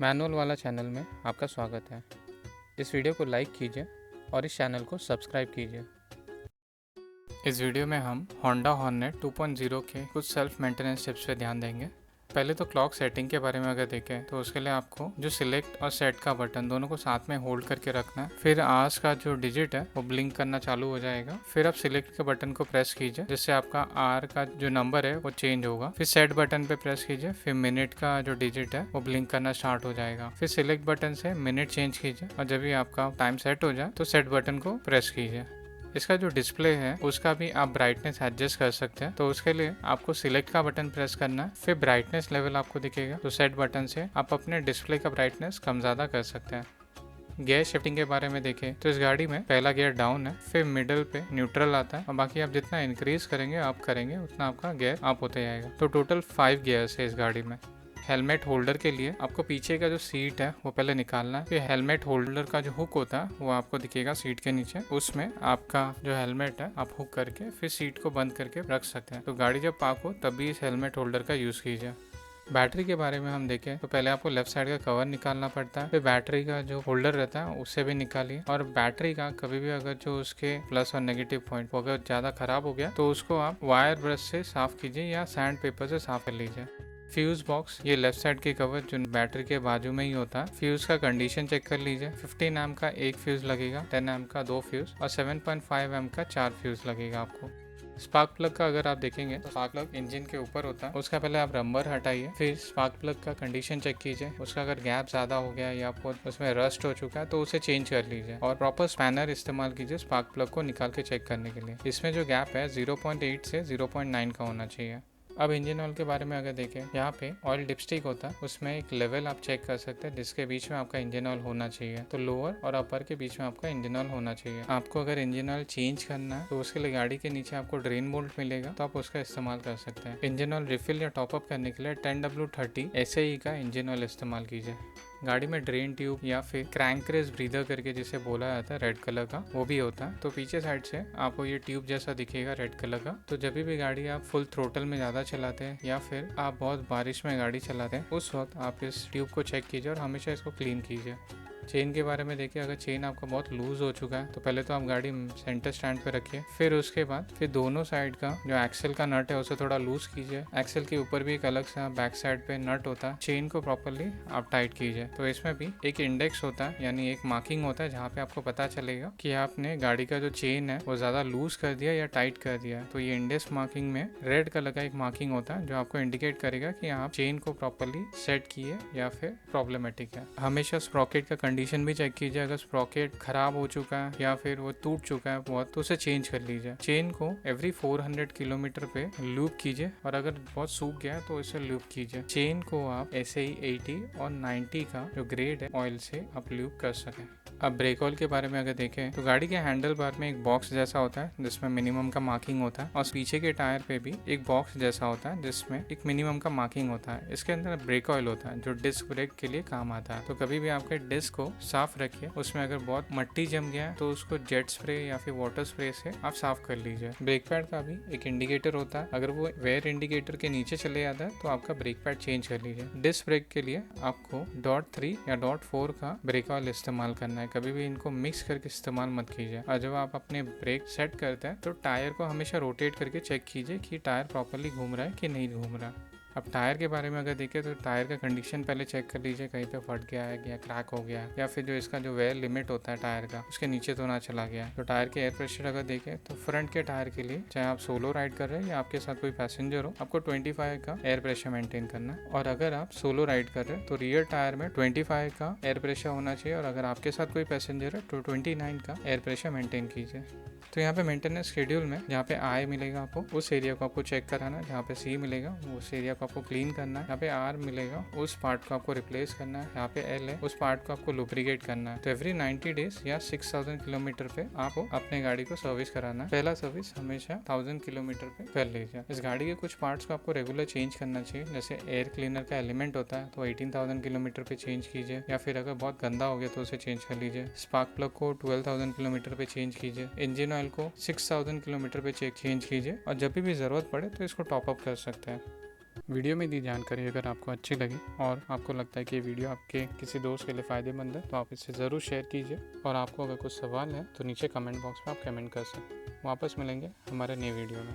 Manual वाला channel में आपका स्वागत है। इस वीडियो को लाइक कीजिए और इस चैनल को सब्सक्राइब कीजिए। इस वीडियो में हम होंडा हॉर्नेट 2.0 के कुछ सेल्फ मेंटेनेंस टिप्स पे ध्यान देंगे। पहले तो क्लॉक सेटिंग के बारे में अगर देखें तो उसके लिए आपको जो सिलेक्ट और सेट का बटन दोनों को साथ में होल्ड करके रखना है। फिर आवर्स का जो डिजिट है वो ब्लिंक करना चालू हो जाएगा। फिर आप सिलेक्ट के बटन को प्रेस कीजिए जिससे आपका आर का जो नंबर है वो चेंज होगा। फिर सेट बटन पे प्रेस कीजिए। फिर मिनट का जो डिजिट है वो ब्लिंक करना स्टार्ट हो जाएगा। फिर सिलेक्ट बटन से मिनट चेंज कीजिए और जब भी आपका टाइम सेट हो जाए तो सेट बटन को प्रेस कीजिए। इसका जो डिस्प्ले है उसका भी आप ब्राइटनेस एडजस्ट कर सकते हैं। तो उसके लिए आपको सिलेक्ट का बटन प्रेस करना है। फिर ब्राइटनेस लेवल आपको दिखेगा तो सेट बटन से आप अपने डिस्प्ले का ब्राइटनेस कम ज़्यादा कर सकते हैं। गियर शिफ्टिंग के बारे में देखें तो इस गाड़ी में पहला गियर डाउन है, फिर मिडल पे न्यूट्रल आता है और बाकी आप जितना इंक्रीज करेंगे उतना आपका गियर अप होते जाएगा। तो टोटल 5 गियर्स है इस गाड़ी में। हेलमेट होल्डर के लिए आपको पीछे का जो सीट है वो पहले निकालना है। फिर हेलमेट होल्डर का जो हुक होता है वो आपको दिखेगा सीट के नीचे, उसमें आपका जो हेलमेट है आप हुक करके फिर सीट को बंद करके रख सकते हैं। तो गाड़ी जब पार्क हो तभी इस हेलमेट होल्डर का यूज़ कीजिए। बैटरी के बारे में हम देखें तो पहले आपको लेफ्ट साइड का कवर निकालना पड़ता है। फिर बैटरी का जो होल्डर रहता है उससे भी निकालिए। और बैटरी का कभी भी अगर जो उसके प्लस और नेगेटिव पॉइंट वो अगर ज़्यादा खराब हो गया तो उसको आप वायर ब्रश से साफ कीजिए या सैंड पेपर से साफ कर लीजिए। फ्यूज बॉक्स, ये लेफ्ट साइड की कवर जो बैटरी के बाजू में ही होता है। फ्यूज का कंडीशन चेक कर लीजिए। 15 एम का एक फ्यूज लगेगा, 10 एम का 2 फ्यूज और 7.5 एम का 4 फ्यूज लगेगा आपको। स्पार्क प्लग का अगर आप देखेंगे तो स्पार्क प्लग इंजन के ऊपर होता है। उसका पहले आप रंबर हटाइए, फिर स्पार्क प्लग का कंडीशन चेक कीजिए। उसका अगर गैप ज़्यादा हो गया या आपको उसमें रस्ट हो चुका है तो उसे चेंज कर लीजिए और प्रॉपर स्पैनर इस्तेमाल कीजिए स्पार्क प्लग को निकाल के चेक करने के लिए। इसमें जो गैप है 0.8 से 0.9 का होना चाहिए। अब इंजन ऑयल के बारे में अगर देखें, यहाँ पे ऑयल डिपस्टिक होता है, उसमें एक लेवल आप चेक कर सकते हैं जिसके बीच में आपका इंजन ऑयल होना चाहिए। तो लोअर और अपर के बीच में आपका इंजन ऑयल होना चाहिए। आपको अगर इंजन ऑयल चेंज करना है तो उसके लिए गाड़ी के नीचे आपको ड्रेन बोल्ट मिलेगा, तो आप उसका इस्तेमाल कर सकते हैं। इंजन ऑयल रिफिल या टॉपअप करने के लिए 10W30 SAE का इंजन ऑयल इस्तेमाल कीजिए। गाड़ी में ड्रेन ट्यूब या फिर क्रैंकरेस ब्रीदर करके जिसे बोला जाता है रेड कलर का, वो भी होता है। तो पीछे साइड से आपको ये ट्यूब जैसा दिखेगा रेड कलर का। तो जब भी गाड़ी आप फुल थ्रोटल में ज़्यादा चलाते हैं या फिर आप बहुत बारिश में गाड़ी चलाते हैं उस वक्त आप इस ट्यूब को चेक कीजिए और हमेशा इसको क्लीन कीजिए। चेन के बारे में देखिए, अगर चेन आपका बहुत लूज हो चुका है तो पहले तो आप गाड़ी सेंटर स्टैंड पे रखिए। फिर उसके बाद दोनों साइड का जो एक्सेल का नट है उसे थोड़ा लूज कीजिए। एक्सेल के ऊपर भी एक अलग सा बैक साइड पे नट होता है। चेन को प्रॉपरली आप टाइट कीजिए। तो इसमें भी एक इंडेक्स होता है, यानी एक मार्किंग होता है जहाँ पे आपको पता चलेगा कि आपने गाड़ी का जो चेन है वो ज़्यादा लूज कर दिया या टाइट कर दिया। तो ये इंडेक्स मार्किंग में रेड कलर का एक मार्किंग होता है जो आपको इंडिकेट करेगा कि आप चेन को प्रॉपरली सेट किए या फिर प्रॉब्लमेटिक है। हमेशा स्प्रॉकेट का कंडीशन भी चेक कीजिए। अगर स्प्रॉकेट खराब हो चुका है या फिर वो टूट चुका है बहुत तो उसे चेंज कर लीजिए। चेन को एवरी 400 किलोमीटर पे लूप कीजिए और अगर बहुत सूख गया है तो इसे लूप कीजिए। चेन को आप SAE 80 और 90 का जो ग्रेड है ऑयल से आप लूप कर सकें। अब ब्रेक ऑयल के बारे में अगर देखें तो गाड़ी के हैंडल बार में एक बॉक्स जैसा होता है जिसमें मिनिमम का मार्किंग होता है और पीछे के टायर पे भी एक बॉक्स जैसा होता है जिसमें एक मिनिमम का मार्किंग होता है। इसके अंदर ब्रेक ऑयल होता है जो डिस्क ब्रेक के लिए काम आता है। तो कभी भी आपके डिस्क को साफ रखिए। उसमें अगर बहुत मट्टी जम गया है तो उसको जेट स्प्रे या फिर वाटर स्प्रे से आप साफ कर लीजिए। ब्रेक पैड का भी एक इंडिकेटर होता है, अगर वो वेयर इंडिकेटर के नीचे चले जाता है तो आपका ब्रेक पैड चेंज कर लीजिए। डिस्क ब्रेक के लिए आपको .3 या .4 का ब्रेक ऑयल इस्तेमाल करना है। कभी भी इनको मिक्स करके इस्तेमाल मत कीजिए। और जब आप अपने ब्रेक सेट करते हैं तो टायर को हमेशा रोटेट करके चेक कीजिए कि टायर प्रॉपरली घूम रहा है कि नहीं घूम रहा। अब टायर के बारे में अगर देखें तो टायर का कंडीशन पहले चेक कर लीजिए, कहीं पे फट गया है या क्रैक हो गया है या फिर जो इसका जो वेयर लिमिट होता है टायर का उसके नीचे तो ना चला गया है। तो टायर के एयर प्रेशर अगर देखें तो फ्रंट के टायर के लिए चाहे आप सोलो राइड कर रहे हैं या आपके साथ कोई पैसेंजर हो, आपको 25 का एयर प्रेशर मेंटेन करना है। और अगर आप सोलो राइड कर रहे हैं तो रियर टायर में 25 का एयर प्रेशर होना चाहिए और अगर आपके साथ कोई पैसेंजर है तो 29 का एयर प्रेशर मेंटेन कीजिए। तो यहाँ पे मेंटेनेंस शेड्यूल में जहाँ पे I मिलेगा आपको उस एरिया को आपको चेक कराना है, जहाँ पे C मिलेगा उस एरिया को आपको क्लीन करना है, यहाँ पे R मिलेगा उस पार्ट को आपको रिप्लेस करना है, यहाँ पे L है उस पार्ट को आपको लुब्रिकेट करना है। तो एवरी 90 डेज या 6000 किलोमीटर पे आपको अपने गाड़ी को सर्विस कराना है। पहला सर्विस हमेशा 1000 किलोमीटर पे कर लीजिए। इस गाड़ी के कुछ पार्ट्स को आपको रेगुलर चेंज करना चाहिए। जैसे एयर क्लीनर का एलिमेंट होता है तो 18,000 किलोमीटर पे चेंज कीजिए या फिर अगर बहुत गंदा हो गया तो उसे चेंज कर लीजिए। स्पार्क प्लग को 12,000 किलोमीटर पे चेंज कीजिए। इंजन ऑयल को 6000 किलोमीटर पे चेंज कीजिए और जब भी ज़रूरत पड़े तो इसको टॉप अप कर सकते हैं। वीडियो में दी जानकारी अगर आपको अच्छी लगी और आपको लगता है कि ये वीडियो आपके किसी दोस्त के लिए फ़ायदेमंद है तो आप इसे ज़रूर शेयर कीजिए। और आपको अगर कुछ सवाल है तो नीचे कमेंट बॉक्स में आप कमेंट कर सकते हैं। वापस मिलेंगे हमारे नए वीडियो में।